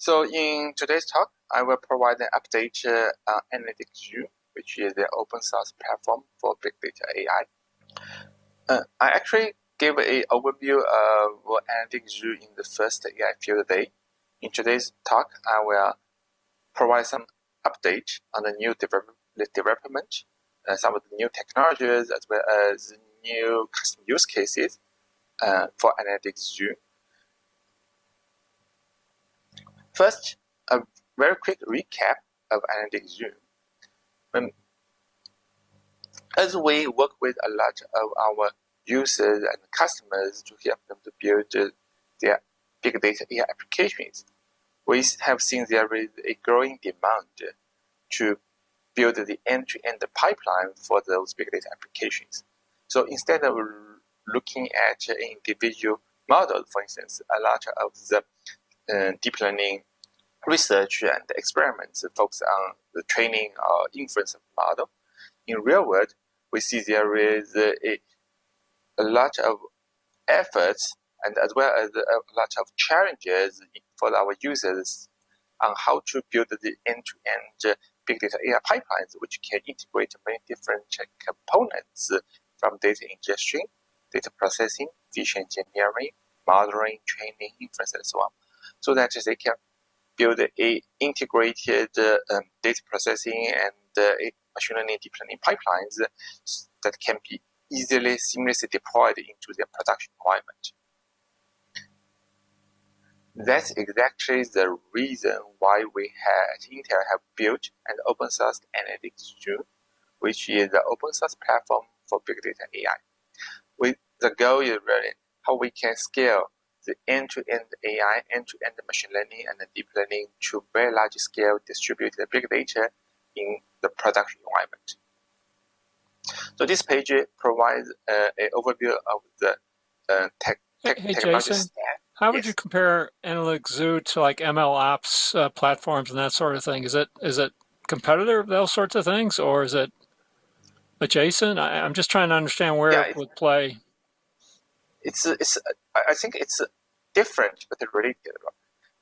So in today's talk, I will provide an update on Analytics Zoo, which is the open source platform for big data AI. I actually gave an overview of Analytics Zoo in the first AI Field Day. In today's talk, I will provide some update on the new development, some of the new technologies, as well as new custom use cases for Analytics Zoo. First, a very quick recap of Analytics Zoo. As we work with a lot of our users and customers to help them to build their big data AI applications, we have seen there is a growing demand to build the end-to-end pipeline for those big data applications. So instead of looking at an individual model, for instance, a lot of the deep learning research and experiments focus on the training or inference of model. In real world, we see there is a lot of efforts and as well as a lot of challenges for our users on how to build the end-to-end big data AI pipelines, which can integrate many different components from data ingestion, data processing, visual engineering, modeling, training, inference, and so on, so that they can build a integrated data processing and machine learning, deep learning pipelines that can be easily, seamlessly deployed into their production environment. That's exactly the reason why we at Intel have built an open source Analytics Zoo, which is the open source platform for big data AI. The goal is really how we can scale the end-to-end AI, end-to-end machine learning and deep learning to very large scale distributed big data in the production environment. So this page provides an overview of the technology Jason, stack. How would you compare Analytics Zoo to like MLOps platforms and that sort of thing? Is it competitor of those sorts of things, or is it adjacent? I'm just trying to understand where it would play. I think it's different but related.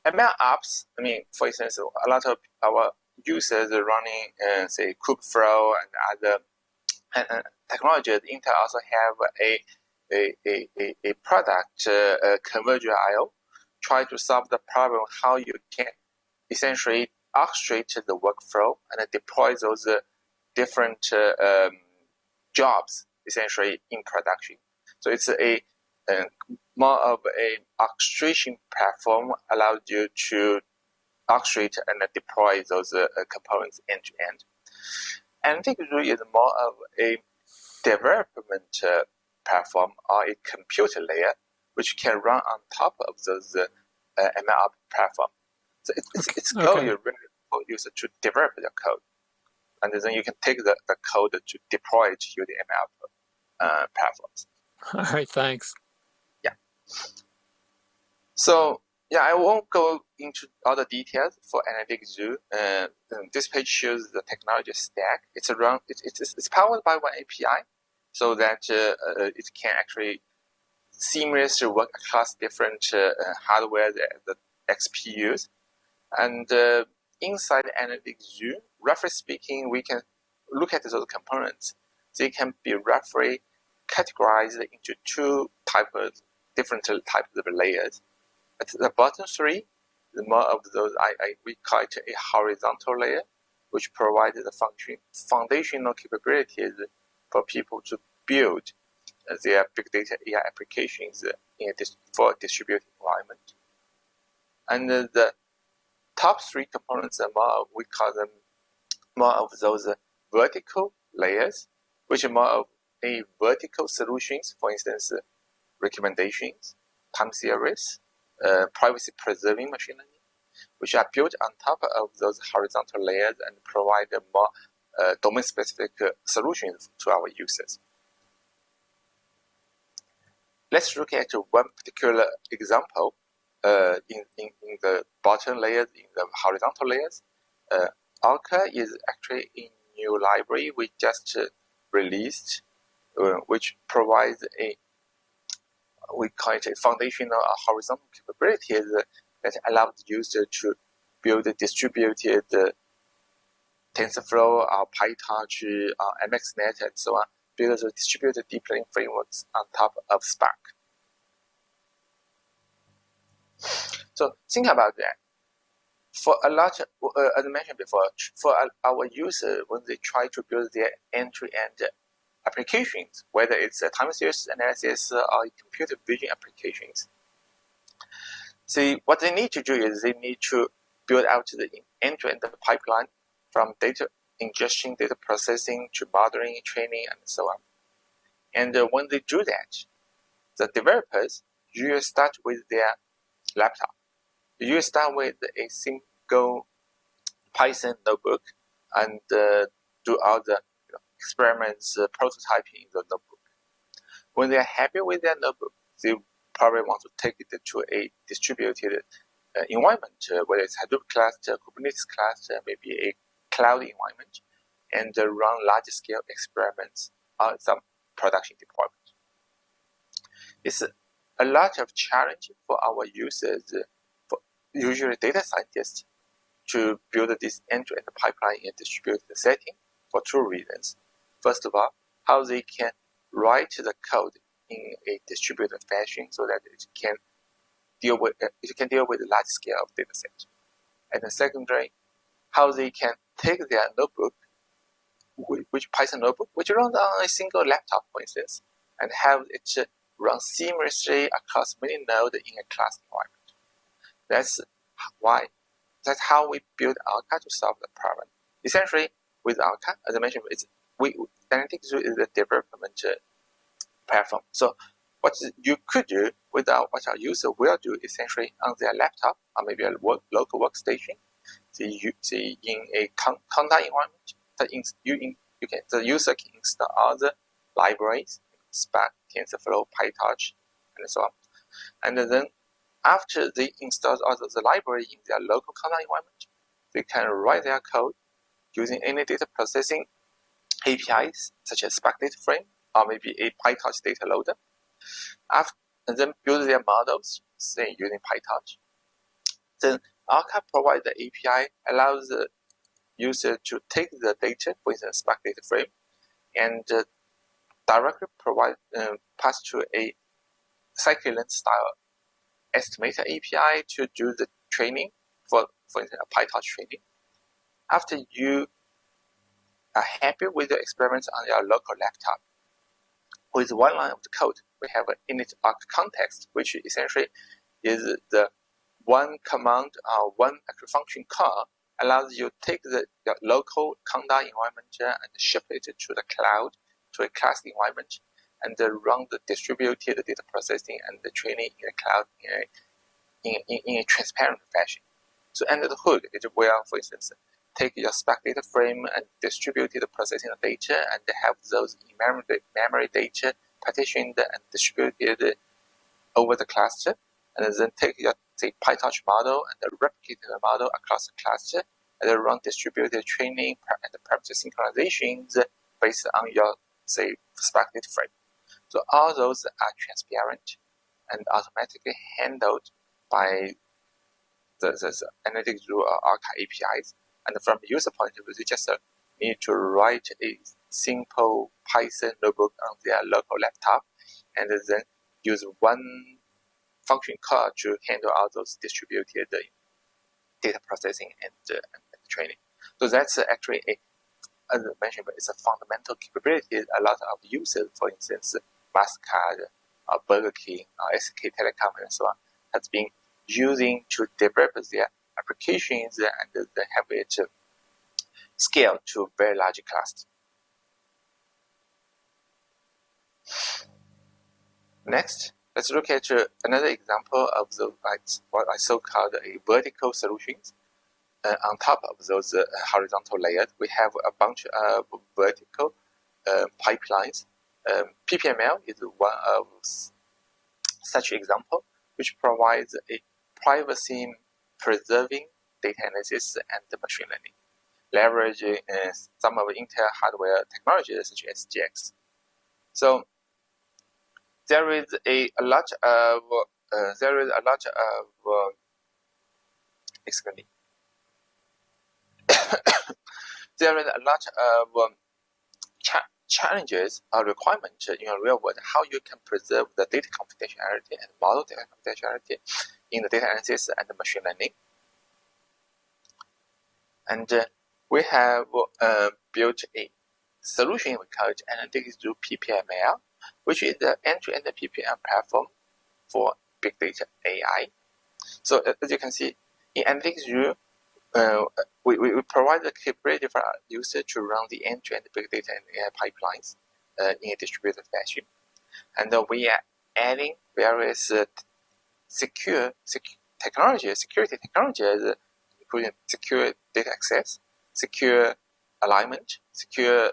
MLOps, for instance, a lot of our users are running, say, Kubeflow and other technologies. Intel also have a product, Converge.io, try to solve the problem how you can essentially orchestrate the workflow and deploy those different jobs essentially in production. So it's a more of a orchestration platform, allows you to orchestrate and deploy those components end to end. And Analytics Zoo is more of a development platform or a computer layer which can run on top of those MLOps platform. So it's goal is really for users to develop their code, and then you can take the code to deploy it to the MLOps platforms. All right, thanks. Yeah. So I won't go into all the details for Analytics Zoo. This page shows the technology stack. It's powered by one API, so that it can actually seamlessly work across different hardware, the XPUs. And inside Analytics Zoo, roughly speaking, we can look at those components. They can be roughly categorized into different types of layers. At the bottom three, the more of those, we call it a horizontal layer, which provides the foundational capabilities for people to build their big data AI applications for a distributed environment. And the top three components are we call them more of those vertical layers, which are more of a vertical solutions, for instance, recommendations, time series, privacy-preserving machine learning, which are built on top of those horizontal layers and provide more domain-specific solutions to our users. Let's look at one particular example in the bottom layers, in the horizontal layers. Orca is actually a new library we just released, which provides we call it a foundational horizontal capabilities that allows the user to build a distributed TensorFlow or PyTorch or MXNet and so on, build the distributed deep learning frameworks on top of Spark. So think about that. For a lot, as I mentioned before, for our users, when they try to build their end-to-end applications, whether it's a time series analysis or computer vision applications, see, what they need to do is they need to build out the end-to-end pipeline from data ingestion, data processing, to modeling, training, and so on. And when they do that, the developers usually start with their laptop. You start with a single Python notebook and do all the experiments, prototyping in the notebook. When they are happy with their notebook, they probably want to take it to a distributed environment, whether it's Hadoop cluster, Kubernetes cluster, maybe a cloud environment, and run large-scale experiments on some production deployment. It's a lot of challenge for our users, usually data scientists, to build this end-to-end pipeline in a distributed setting for two reasons. First of all, how they can write the code in a distributed fashion so that it can deal with a large scale of data set. And then secondly, how they can take their notebook, which Python notebook, which runs on a single laptop, for instance, and have it run seamlessly across many nodes in a class environment. That's how we build Alka to solve the problem. Essentially, with Alka, as I mentioned, Analytics Zoo is a development platform. So what you could do what our user will do essentially on their laptop or maybe a local workstation, in a Conda environment, the user can install all the libraries, Spark, TensorFlow, PyTorch, and so on. And then after they install all the library in their local Conda environment, they can write their code using any data processing APIs, such as Spark Data Frame, or maybe a PyTorch data loader, and then build their models, say, using PyTorch. Then Alka provides the API, allows the user to take the data, for instance, Spark Data Frame, and directly pass to a scikit-learn style estimator API to do the training, for instance, a PyTorch training. After you are happy with the experiments on your local laptop, with one line of the code, we have an init arc context, which essentially is the one command or one actual function call allows you to take your local Conda environment and ship it to the cloud, to a class environment, and run the distributed data processing and the training in the cloud in a transparent fashion. So under the hood, it will, for instance, take your Spark data frame and distribute the processing of data and have those memory data partitioned and distributed over the cluster, and then take your, say, PyTorch model and replicate the model across the cluster, and then run distributed training and parameter synchronizations based on your, say, Spark data frame. So all those are transparent and automatically handled by the Analytics Zoo or Alka APIs. And from the user point of view, they just need to write a simple Python notebook on their local laptop, and then use one function call to handle all those distributed data processing and training. So that's actually as I mentioned, it's a fundamental capability a lot of users, for instance, MasterCard, Burger King, SK Telecom, and so on, has been using to develop their applications and have it scale to very large clusters. Next, let's look at another example of what I so-called a vertical solutions. On top of those horizontal layers, we have a bunch of vertical pipelines. PPML is one of such example, which provides a privacy-preserving data analysis and machine learning, leveraging some of Intel hardware technologies such as SGX. So there is a lot of excuse me. there is a lot of challenges or requirements in the real world, how you can preserve the data confidentiality and model data confidentiality in the data analysis and the machine learning. And we have built a solution we call it Analytics Zoo PPML, which is the end-to-end PPM platform for big data AI. So as you can see, in Analytics Zoo, we provide the capability for our user to run the end-to-end big data and AI pipelines in a distributed fashion. And we are adding various security technologies, including secure data access, secure alignment, secure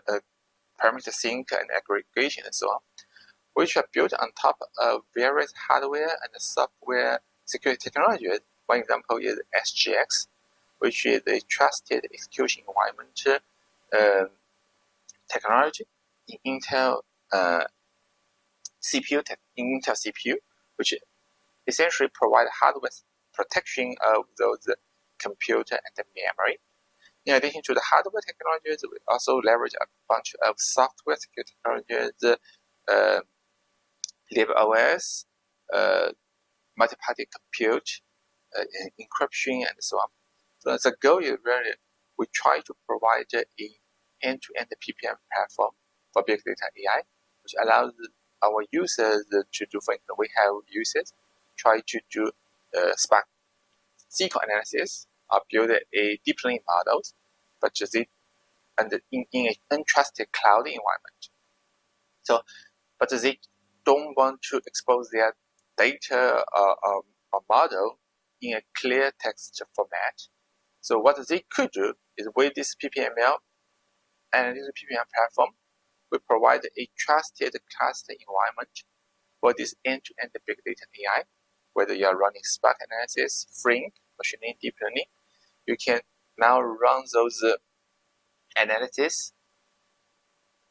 parameter sync and aggregation, and so on, which are built on top of various hardware and software security technologies. One example is SGX, which is a trusted execution environment technology in Intel CPU, which essentially provides hardware protection of those computer and the memory. In addition to the hardware technologies, we also leverage a bunch of software security technologies, LibOS, multi-party compute, encryption, and so on. So the goal is really we try to provide an end-to-end PPM platform for big data AI, which allows our users to do, for example, we have users try to do Spark SQL analysis or build a deep learning models, but in an untrusted cloud environment. So, but they don't want to expose their data or model in a clear text format. So what they could do is with this PPML and this PPM platform, we provide a trusted cluster environment for this end-to-end big data AI. Whether you are running Spark analysis, Flink, machine learning, deep learning, you can now run those analysis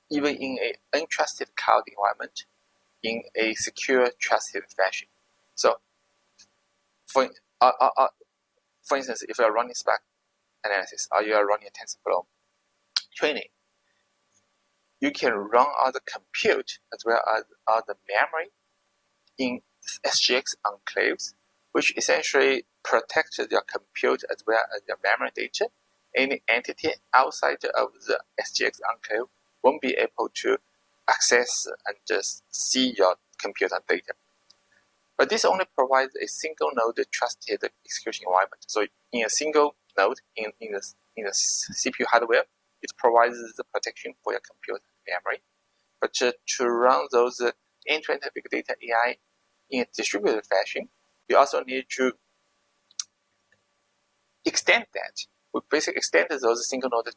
even in an untrusted cloud environment in a secure, trusted fashion. So, for instance, if you are running Spark analysis or you are running TensorFlow training, you can run all the compute as well as all the memory in SGX enclaves, which essentially protects your compute as well as your memory data. Any entity outside of the SGX enclave won't be able to access and just see your computer data. But this only provides a single node trusted execution environment. So in a single node in the CPU hardware, it provides the protection for your computer memory. But to run those end-to-end big data AI in a distributed fashion, you also need to extend that. We basically extend those single node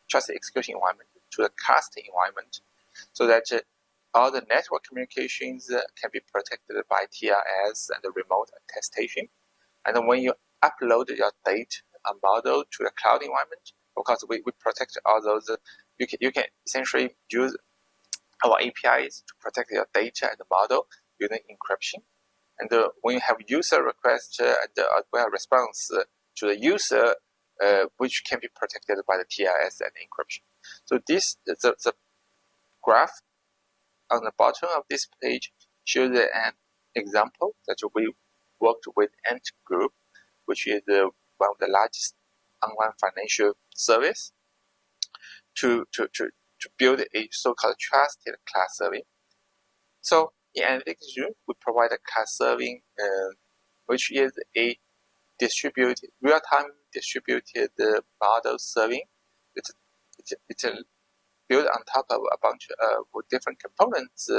trusted execution environment to the cluster environment, so that all the network communications can be protected by TLS and the remote attestation. And when you upload your data and model to the cloud environment, of course, we protect all those. You can essentially use our APIs to protect your data and the model using encryption. And when you have user request and response to the user, which can be protected by the TLS and encryption. So this the graph on the bottom of this page shows an example that we worked with Ant Group, which is one of the largest online financial service, to build a so-called trusted class serving. So in Analytics Zoo, we provide a class serving, which is a distributed, real-time distributed model serving. It's built on top of a bunch of different components,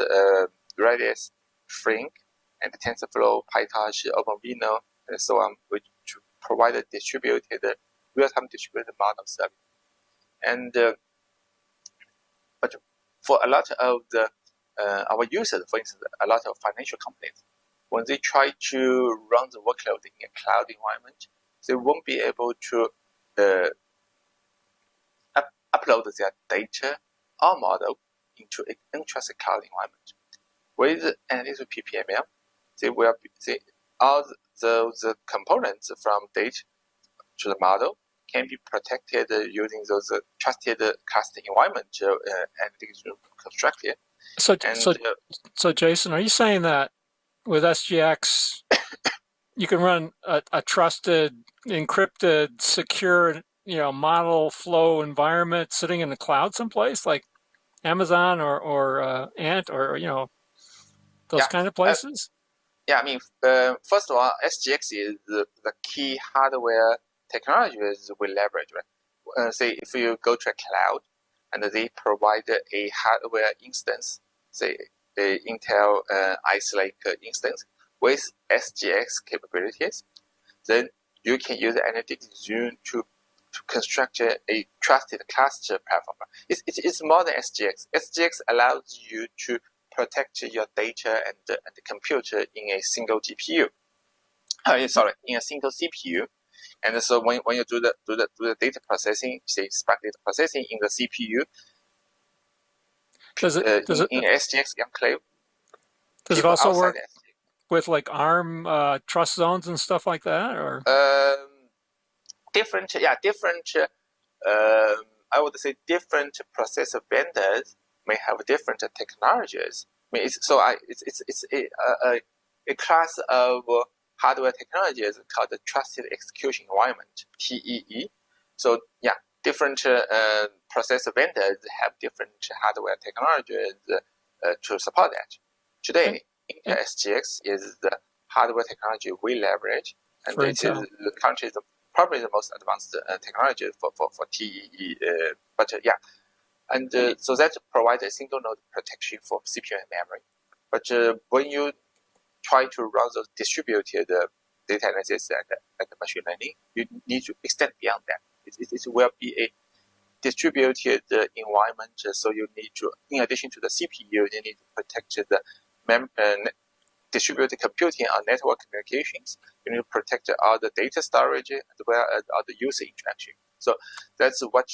Redis, Flink, and TensorFlow, PyTorch, OpenVINO, and so on, which provide a real-time distributed model serving. And but for a lot of our users, for instance, a lot of financial companies, when they try to run the workload in a cloud environment, they won't be able to upload their data or model into an untrusted cloud environment. With Analytics PPML, all those components from data to the model can be protected using those trusted cluster environment analytics constructed. So Jason, are you saying that with SGX you can run a trusted, encrypted, secure, model flow environment sitting in the cloud someplace like Amazon or Ant or those kind of places? I mean, first of all, SGX is the key hardware technologies we leverage. Right? Say if you go to a cloud and they provide a hardware instance, say the Intel Ice Lake instance with SGX capabilities, then you can use Analytics Zoom to construct a trusted cluster platform. It's more than SGX. SGX allows you to protect your data and the computer in a single GPU. In a single CPU. And so when you do the data processing, say Spark data processing in the CPU, in SGX enclave, does it also work with like ARM trust zones and stuff like that, or different? I would say different processor vendors may have different technologies. I mean, it's a class of hardware technologies called the Trusted Execution Environment (TEE). So different processor vendors have different hardware technologies to support that. Today, SGX is the hardware technology we leverage, and it is the country's probably the most advanced technology for TEE. So that provides a single node protection for CPU and memory. But when you try to run those distributed data analysis and machine learning, you need to extend beyond that. It will be a distributed environment, so you need to, in addition to the CPU, you need to protect the distributed computing or network communications. You need to protect all the data storage as well as all the user interaction. So that's what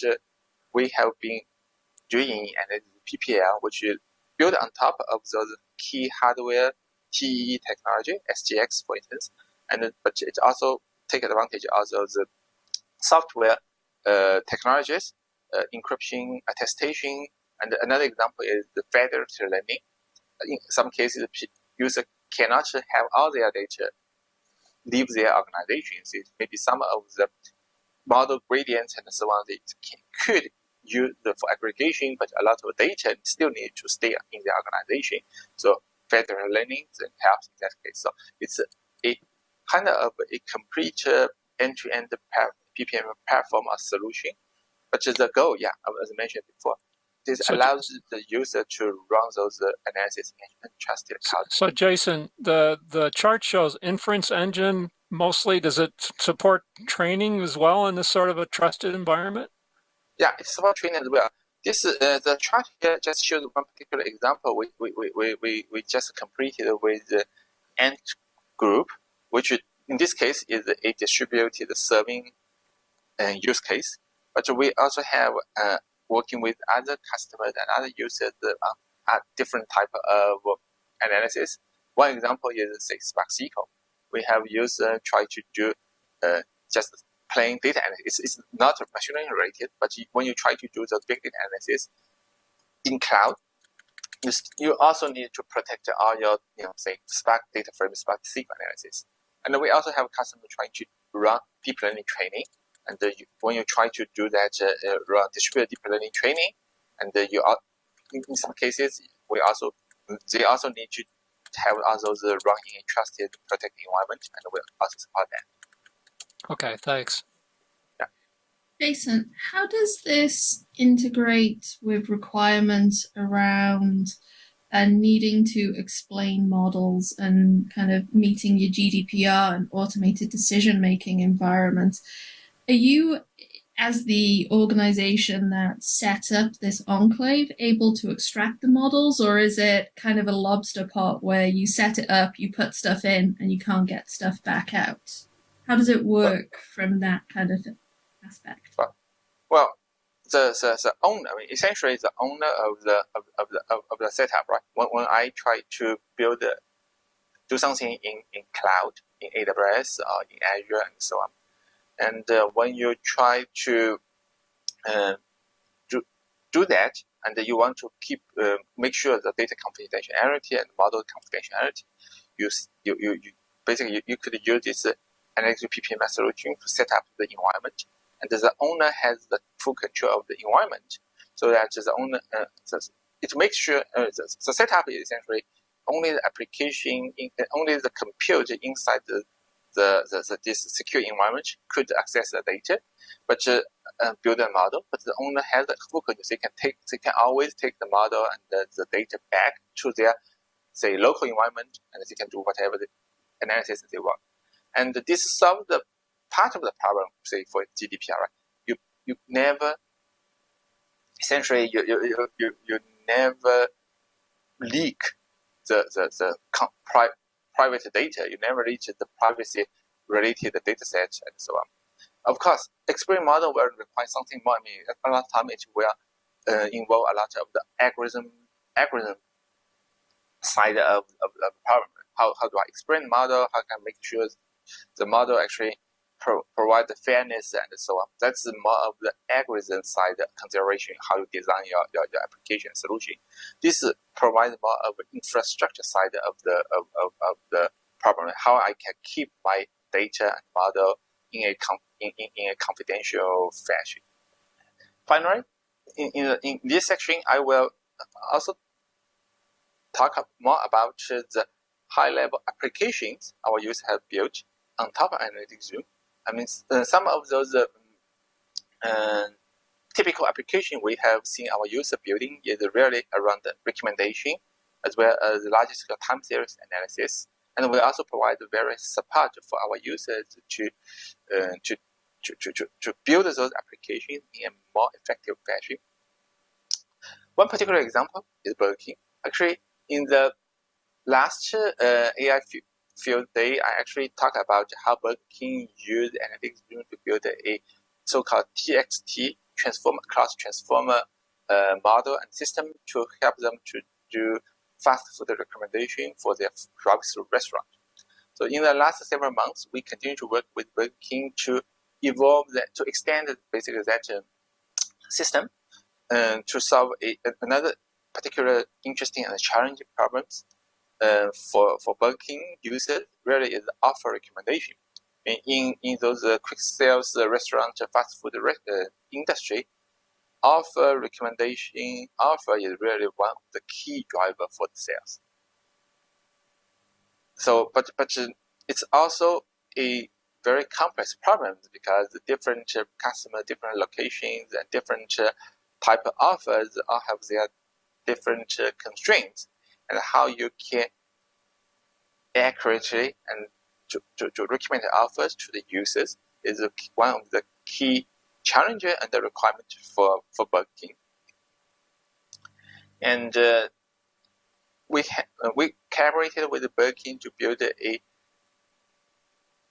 we have been doing, and PPL, which is built on top of those key hardware TEE technology, SGX for instance, but it also take advantage of those software technologies, encryption, attestation, and another example is the federated learning. In some cases, user cannot have all their data leave their organizations. Maybe some of the model gradients and so on, they could use for aggregation, but a lot of data still need to stay in the organization. So federated learning helps in that case. So it's a kind of a complete end-to-end PPM platform or solution. But the goal, as I mentioned before, this allows the user to run those analysis in trusted cloud. So Jason, the chart shows Inference Engine mostly. Does it support training as well in this sort of a trusted environment? Yeah, it supports training as well. This the chart here just shows one particular example we just completed with the Ant group, which in this case is a distributed serving use case. But we also have working with other customers and other users at different type of analysis. One example is say Spark SQL. We have users try to do just plain data analysis. It's not machine learning related, but when you try to do the big data analysis in cloud, you also need to protect all your say Spark data frame, Spark SQL analysis. And we also have customers trying to run deep learning training. And when you try to do that, run distributed deep learning training, and in some cases, they also need to have all those run in a trusted, protected environment, and we'll also support that. Okay, thanks. Yeah. Jason, how does this integrate with requirements around needing to explain models and kind of meeting your GDPR and automated decision-making environment? Are you, as the organization that set up this enclave, able to extract the models, or is it kind of a lobster pot where you set it up, you put stuff in, and you can't get stuff back out? How does it work from that kind of aspect? Well, the owner, I mean, essentially the owner of the setup, right? When I try to do something in cloud, in AWS or in Azure and so on, And when you try to do that, and you want to make sure the data confidentiality and model confidentiality, you basically you could use this analytics PPM solution to set up the environment, and the owner has the full control of the environment, so that the owner it makes sure the setup is essentially only the application, only the compute inside this secure environment could access the data, but build a model. But the owner has the full control. They can always take the model and the data back to their, say, local environment, and they can do whatever the analysis they want. And this solves the part of the problem, say, for GDPR. Right? You never, essentially, you never leak the private data. You never reach the privacy-related data sets and so on. Of course, explain model will require something more. I mean, a lot of time it will involve a lot of the algorithm side of the problem. How do I explain model? How can I make sure the model actually provide the fairness and so on? That's more of the algorithm side consideration, how you design your application solution. This provides more of the infrastructure side of the problem. How I can keep my data and model in a confidential fashion. Finally, in this section, I will also talk more about the high-level applications our users have built on top of Analytics Zoom. I mean, some of those typical applications we have seen our user building is really around the recommendation, as well as large-scale time series analysis. And we also provide various support for our users to build those applications in a more effective fashion. One particular example is Burger King. Actually, in the last AI Field Day, I actually talked about how Burger King used Analytics Zoom to build a so-called TXT class transformer model and system to help them to do fast food recommendation for their drive-through restaurant. So in the last several months, we continue to work with Burger King to evolve that, to extend basically that system to solve another particular interesting and challenging problems for Burger King users. Really is offer recommendation. In those quick sales restaurant fast food industry, offer recommendation offer is really one of the key driver for the sales. So, but it's also a very complex problem because the different customer, different locations, and different type of offers all have their different constraints, and how you can accurately and to recommend offers to the users is one of the key challenges and the requirement for Burger King. And we collaborated with Burger King to build a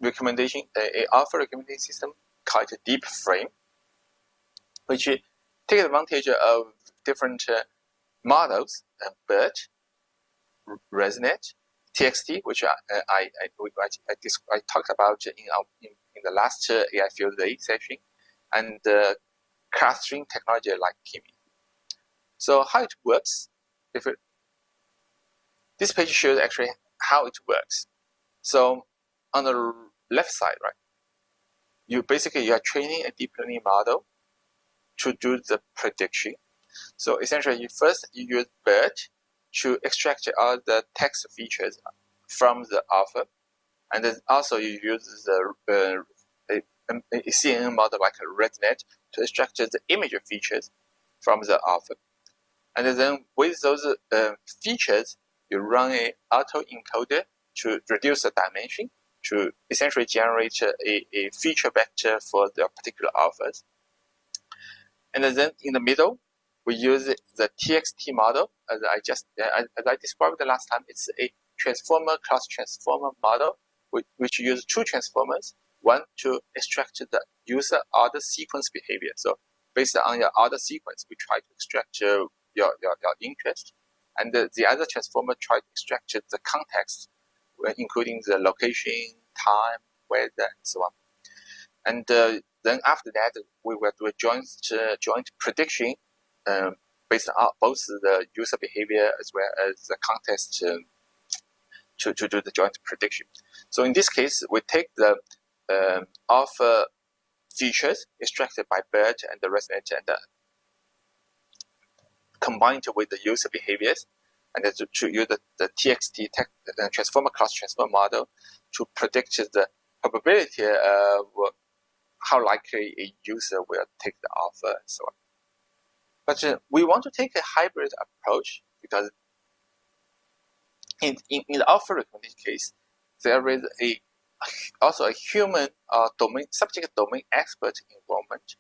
recommendation, a offer recommendation system called Deep Frame, which takes advantage of different models, BERT, ResNet, TXT, which I talked about in the last AI Field Day session, and clustering technology like Kimi. So how it works? This page shows actually how it works. So on the left side, right, you are training a deep learning model to do the prediction. So essentially, you use BERT to extract all the text features from the offer, and then also you use a CNN model like a ResNet to extract the image features from the offer, and then with those features, you run an autoencoder to reduce the dimension to essentially generate a feature vector for the particular offers, and then in the middle, we use the TXT model, as I described the last time. It's a transformer class transformer model, which uses two transformers. One to extract the user order sequence behavior. So based on your order sequence, we try to extract your interest, and the other transformer try to extract the context, including the location, time, weather, and so on. And then after that, we will do a joint prediction based on both the user behavior as well as the context to do the joint prediction. So in this case, we take the offer features extracted by BERT and the resonate and combined with the user behaviors, and to use the TXT transformer cross transform model to predict the probability of how likely a user will take the offer and so on. But we want to take a hybrid approach because in the offer recommendation case, there is also a human subject domain expert involvement.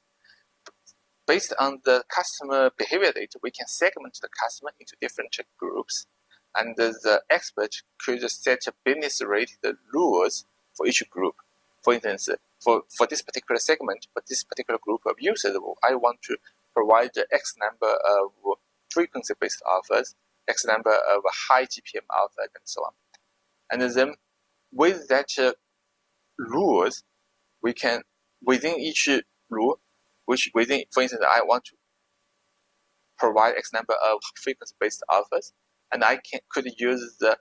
Based on the customer behavior data, we can segment the customer into different groups, and the expert could set business-related rules for each group. For instance, for this particular segment, for this particular group of users, I want to provide X number of frequency-based offers, X number of high GPM offers, and so on. And then with that rules, we can, within each rule, within, for instance, I want to provide X number of frequency-based offers, and I could use the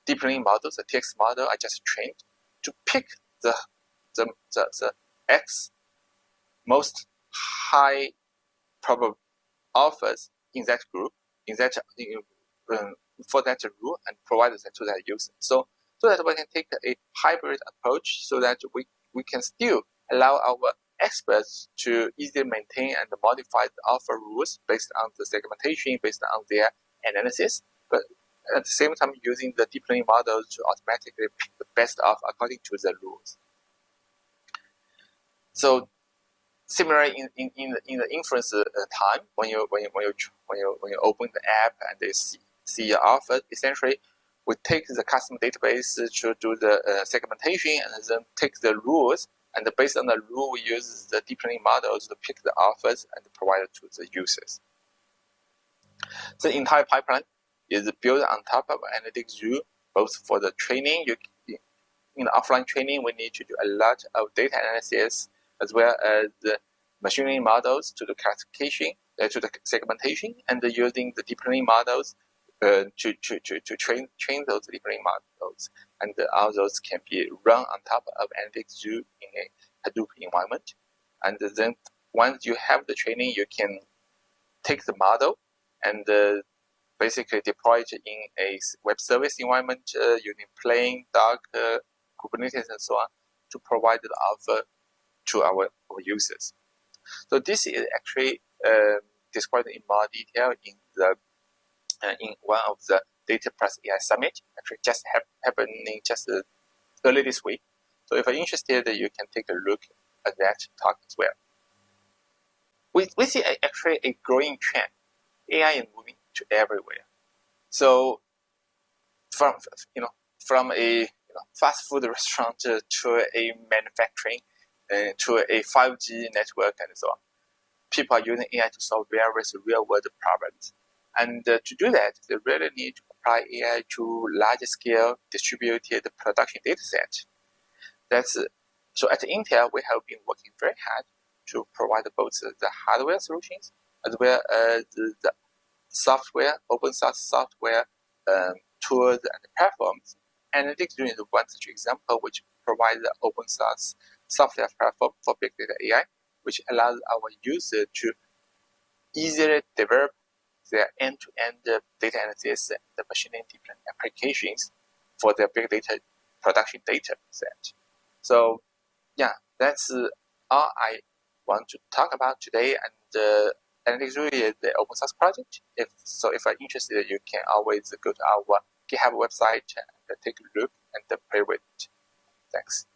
deep learning models, the TX model I just trained, to pick the X most high probable offers in that group, for that rule, and provide that to that user. So that we can take a hybrid approach, so that we can still allow our experts to easily maintain and modify the offer rules based on the segmentation, based on their analysis, but at the same time using the deep learning models to automatically pick the best offer according to the rules. So similarly, in the inference time, when you open the app and they see your offer, essentially we take the customer database to do the segmentation, and then take the rules, and based on the rule, we use the deep learning models to pick the offers and provide it to the users. The entire pipeline is built on top of Analytics Zoo, both for the training. In the offline training, we need to do a lot of data analysis, as well as the machine learning models to the classification, to the segmentation, and using the deep learning models to train those deep learning models. And all those can be run on top of Analytics Zoo in a Hadoop environment. And then once you have the training, you can take the model and basically deploy it in a web service environment using Plain, Docker, Kubernetes, and so on to provide the offer to our users. So this is actually described in more detail in one of the Data Plus AI Summit, actually just happening just early this week. So if you're interested, you can take a look at that talk as well. We see actually a growing trend. AI is moving to everywhere. So from a fast food restaurant to a manufacturing to a 5G network and so on, people are using AI to solve various real-world problems. And to do that, they really need to apply AI to large-scale distributed production dataset. So at Intel, we have been working very hard to provide both the hardware solutions as well as the software, open source software tools and platforms. Analytics Zoo is one such example, which provides the open source software platform for big data AI, which allows our users to easily develop their end-to-end data analysis and the machine learning deep learning applications for their big data production data set. So yeah, that's all I want to talk about today. And Analytics Zoo is the open source project. If you're interested, you can always go to our GitHub website and take a look and play with it. Thanks.